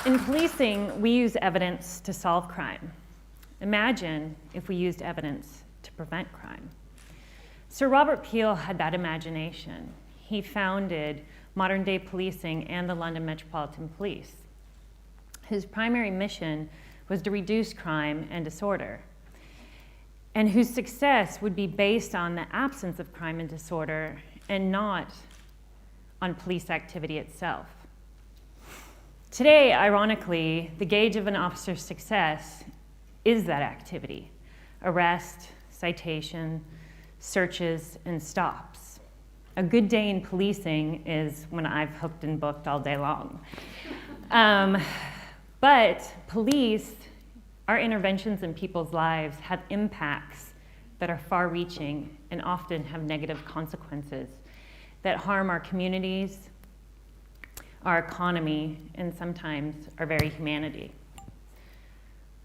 In policing, we use evidence to solve crime. Imagine if we used evidence to prevent crime. Sir Robert Peel had that imagination. He founded modern-day policing and the London Metropolitan Police. His primary mission was to reduce crime and disorder, and whose success would be based on the absence of crime and disorder and not on police activity itself. Today, ironically, the gauge of an officer's success is that activity: arrest, citation, searches, and stops. A good day in policing is when I've hooked and booked all day long. But police, our interventions in people's lives have impacts that are far-reaching and often have negative consequences that harm our communities, our economy, and sometimes our very humanity.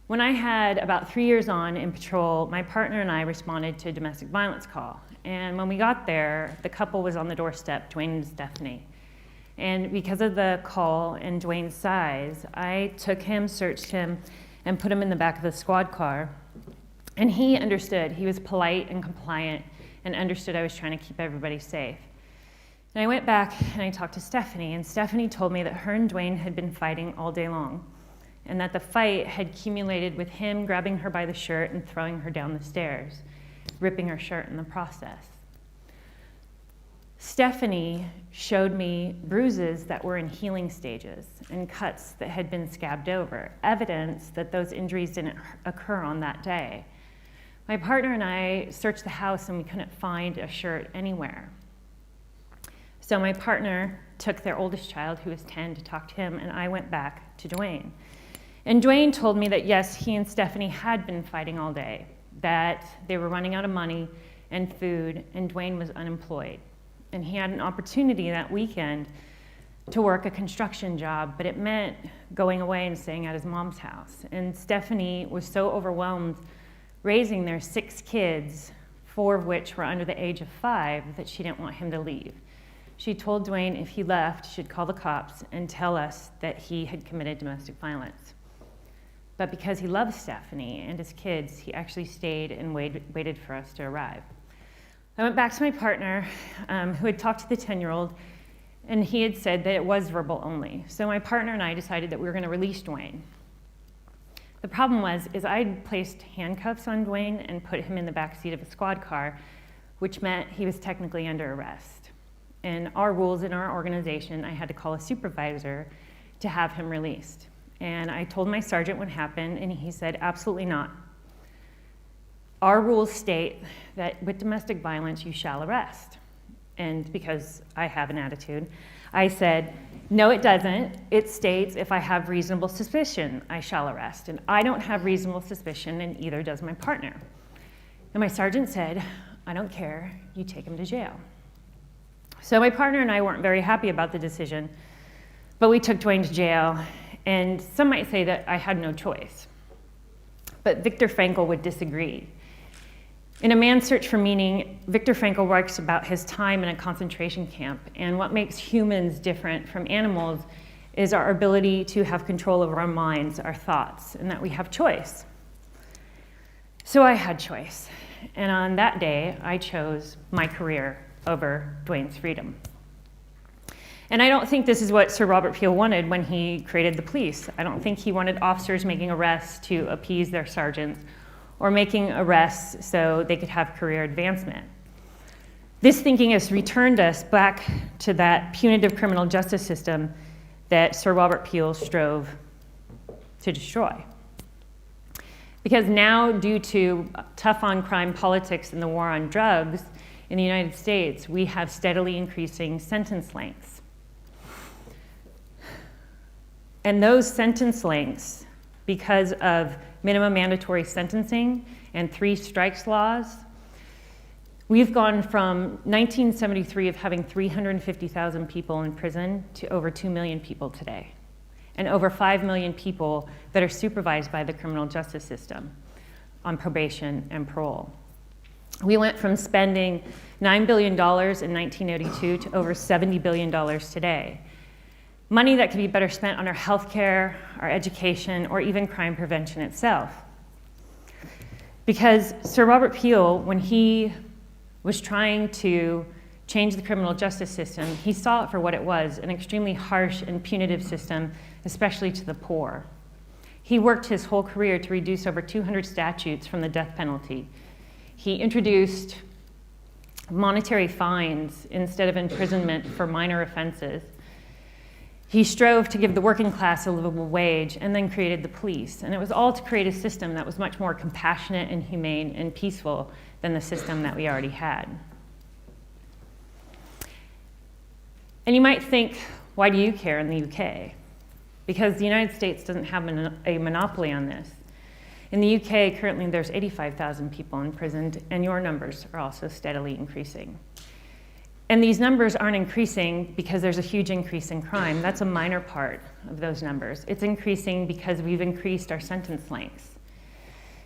When I had about 3 years on in patrol, my partner and I responded to a domestic violence call. And when we got there, the couple was on the doorstep, Dwayne and Stephanie. And because of the call and Dwayne's size, I took him, searched him, and put him in the back of the squad car. And he understood. He was polite and compliant and understood I was trying to keep everybody safe. And I went back and I talked to Stephanie, and Stephanie told me that her and Dwayne had been fighting all day long, and that the fight had accumulated with him grabbing her by the shirt and throwing her down the stairs, ripping her shirt in the process. Stephanie showed me bruises that were in healing stages and cuts that had been scabbed over, evidence that those injuries didn't occur on that day. My partner and I searched the house and we couldn't find a shirt anywhere. So my partner took their oldest child, who was 10, to talk to him, and I went back to Dwayne. And Dwayne told me that yes, he and Stephanie had been fighting all day, that they were running out of money and food, and Dwayne was unemployed. And he had an opportunity that weekend to work a construction job, but it meant going away and staying at his mom's house. And Stephanie was so overwhelmed raising their 6 kids, 4 of which were under the age of 5, that she didn't want him to leave. She told Dwayne if he left, she'd call the cops and tell us that he had committed domestic violence. But because he loved Stephanie and his kids, he actually stayed and waited for us to arrive. I went back to my partner, who had talked to the 10-year-old, and he had said that it was verbal only. So my partner and I decided that we were going to release Dwayne. The problem was, I'd placed handcuffs on Dwayne and put him in the back seat of a squad car, which meant he was technically under arrest. And our rules in our organization, I had to call a supervisor to have him released. And I told my sergeant what happened, and he said, absolutely not. Our rules state that with domestic violence, you shall arrest. And because I have an attitude, I said, no, it doesn't. It states if I have reasonable suspicion, I shall arrest. And I don't have reasonable suspicion, and either does my partner. And my sergeant said, I don't care, you take him to jail. So my partner and I weren't very happy about the decision, but we took Dwayne to jail, and some might say that I had no choice. But Viktor Frankl would disagree. In A Man's Search for Meaning, Viktor Frankl writes about his time in a concentration camp, and what makes humans different from animals is our ability to have control over our minds, our thoughts, and that we have choice. So I had choice, and on that day, I chose my career over Dwayne's freedom. And I don't think this is what Sir Robert Peel wanted when he created the police. I don't think he wanted officers making arrests to appease their sergeants or making arrests so they could have career advancement. This thinking has returned us back to that punitive criminal justice system that Sir Robert Peel strove to destroy. Because now, due to tough on crime politics and the war on drugs in the United States, we have steadily increasing sentence lengths. And those sentence lengths, because of minimum mandatory sentencing and 3 strikes laws, we've gone from 1973 of having 350,000 people in prison to over 2 million people today, and over 5 million people that are supervised by the criminal justice system on probation and parole. We went from spending $9 billion in 1982 to over $70 billion today. Money that could be better spent on our healthcare, our education, or even crime prevention itself. Because Sir Robert Peel, when he was trying to change the criminal justice system, he saw it for what it was, an extremely harsh and punitive system, especially to the poor. He worked his whole career to reduce over 200 statutes from the death penalty. He introduced monetary fines instead of imprisonment for minor offenses. He strove to give the working class a livable wage and then created the police. And it was all to create a system that was much more compassionate and humane and peaceful than the system that we already had. And you might think, why do you care in the UK? Because the United States doesn't have a monopoly on this. In the UK, currently there's 85,000 people imprisoned, and your numbers are also steadily increasing. And these numbers aren't increasing because there's a huge increase in crime. That's a minor part of those numbers. It's increasing because we've increased our sentence lengths.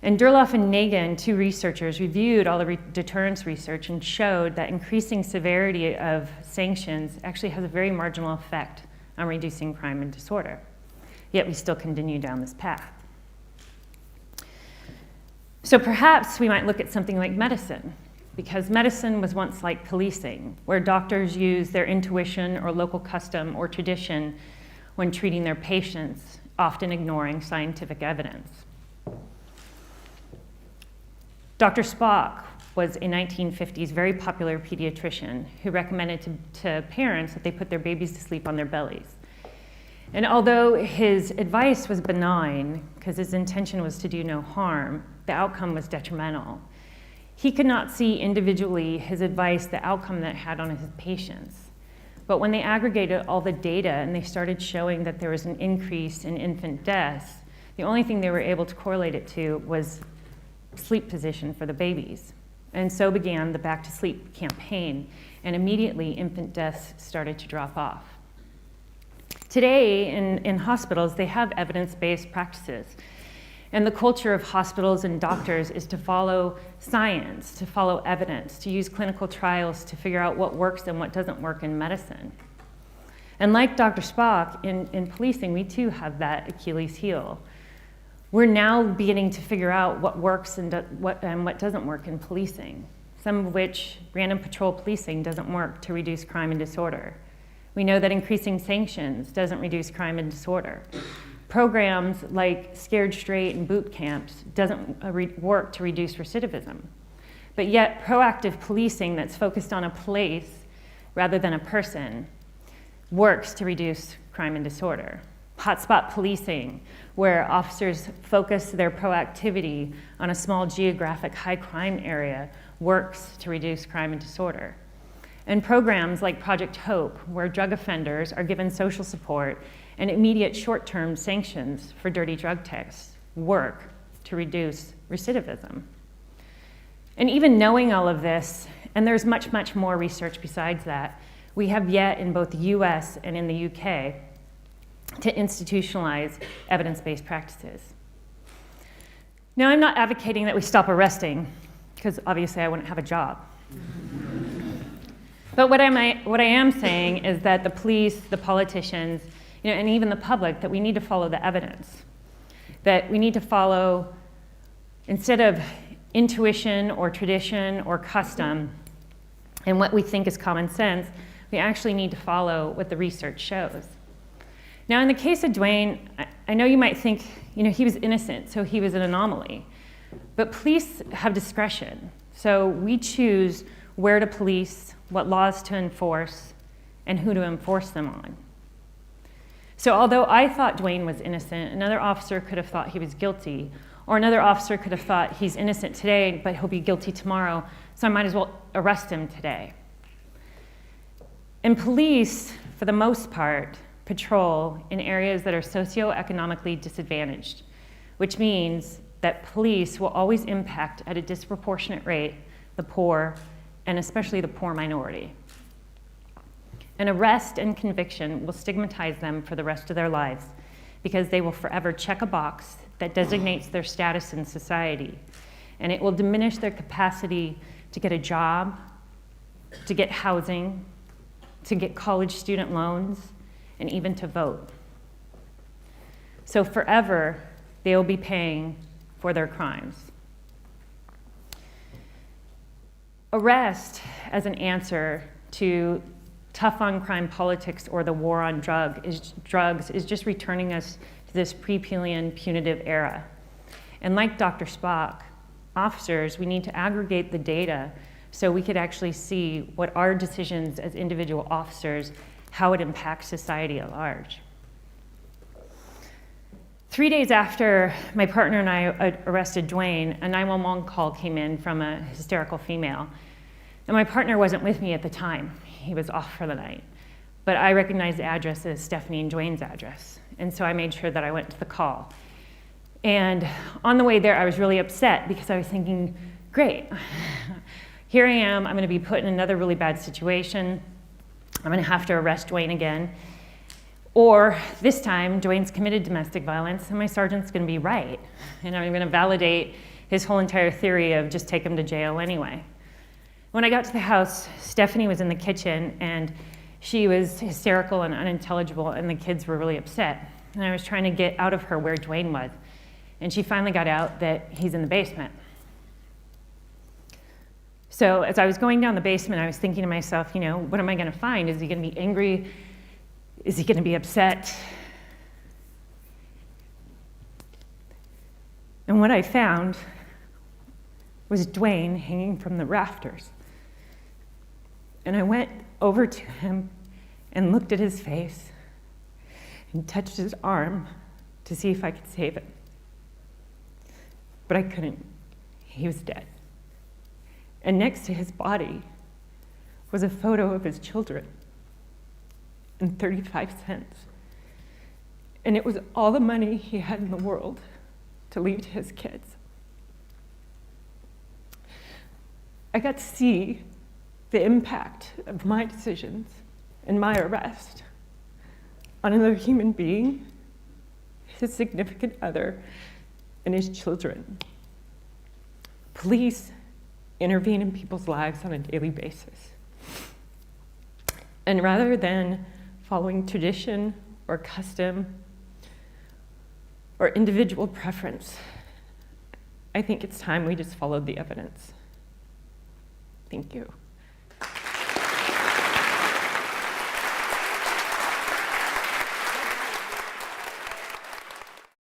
And Durloff and Nagin, two researchers, reviewed all the deterrence research and showed that increasing severity of sanctions actually has a very marginal effect on reducing crime and disorder. Yet we still continue down this path. So perhaps we might look at something like medicine, because medicine was once like policing, where doctors use their intuition or local custom or tradition when treating their patients, often ignoring scientific evidence. Dr. Spock was a 1950s very popular pediatrician who recommended to parents that they put their babies to sleep on their bellies. And although his advice was benign, because his intention was to do no harm, the outcome was detrimental. He could not see individually his advice, the outcome that it had on his patients. But when they aggregated all the data and they started showing that there was an increase in infant deaths, the only thing they were able to correlate it to was sleep position for the babies. And so began the Back to Sleep campaign, and immediately infant deaths started to drop off. Today in hospitals, they have evidence-based practices. And the culture of hospitals and doctors is to follow science, to follow evidence, to use clinical trials to figure out what works and what doesn't work in medicine. And like Dr. Spock, in policing, we too have that Achilles heel. We're now beginning to figure out what works and what doesn't work in policing, some of which random patrol policing doesn't work to reduce crime and disorder. We know that increasing sanctions doesn't reduce crime and disorder. Programs like Scared Straight and boot camps doesn't work to reduce recidivism. But yet proactive policing that's focused on a place rather than a person works to reduce crime and disorder. Hotspot policing, where officers focus their proactivity on a small geographic high crime area, works to reduce crime and disorder. And programs like Project Hope, where drug offenders are given social support and immediate short-term sanctions for dirty drug texts, work to reduce recidivism. And even knowing all of this, and there's much, much more research besides that, we have yet in both the US and in the UK to institutionalize evidence-based practices. Now, I'm not advocating that we stop arresting, because obviously I wouldn't have a job. But what I am saying is that the police, the politicians, and even the public, that we need to follow the evidence. That we need to follow, instead of intuition or tradition or custom and what we think is common sense, we actually need to follow what the research shows. Now, in the case of Dwayne, I know you might think, he was innocent, so he was an anomaly. But police have discretion. So we choose where to police, what laws to enforce, and who to enforce them on. So although I thought Dwayne was innocent, another officer could have thought he was guilty, or another officer could have thought he's innocent today, but he'll be guilty tomorrow, so I might as well arrest him today. And police, for the most part, patrol in areas that are socioeconomically disadvantaged, which means that police will always impact at a disproportionate rate the poor, and especially the poor minority. An arrest and conviction will stigmatize them for the rest of their lives because they will forever check a box that designates their status in society, and it will diminish their capacity to get a job, to get housing, to get college student loans, and even to vote. So forever, they will be paying for their crimes. Arrest as an answer to tough on crime politics or the war on drugs is just returning us to this pre-Pelian punitive era. And like Dr. Spock, officers, we need to aggregate the data so we could actually see what our decisions as individual officers, how it impacts society at large. 3 days after my partner and I arrested Dwayne, a 911 call came in from a hysterical female. And my partner wasn't with me at the time. He was off for the night. But I recognized the address as Stephanie and Dwayne's address. And so I made sure that I went to the call. And on the way there, I was really upset because I was thinking, great, here I am, I'm gonna be put in another really bad situation. I'm gonna have to arrest Dwayne again. Or this time, Dwayne's committed domestic violence and my sergeant's gonna be right. And I'm gonna validate his whole entire theory of just take him to jail anyway. When I got to the house, Stephanie was in the kitchen and she was hysterical and unintelligible and the kids were really upset. And I was trying to get out of her where Dwayne was. And she finally got out that he's in the basement. So as I was going down the basement, I was thinking to myself, what am I gonna find? Is he gonna be angry? Is he gonna be upset? And what I found was Dwayne hanging from the rafters. And I went over to him and looked at his face and touched his arm to see if I could save him. But I couldn't. He was dead. And next to his body was a photo of his children and 35 cents. And it was all the money he had in the world to leave to his kids. I got to see the impact of my decisions and my arrest on another human being, his significant other, and his children. Police intervene in people's lives on a daily basis. And rather than following tradition or custom or individual preference, I think it's time we just followed the evidence. Thank you.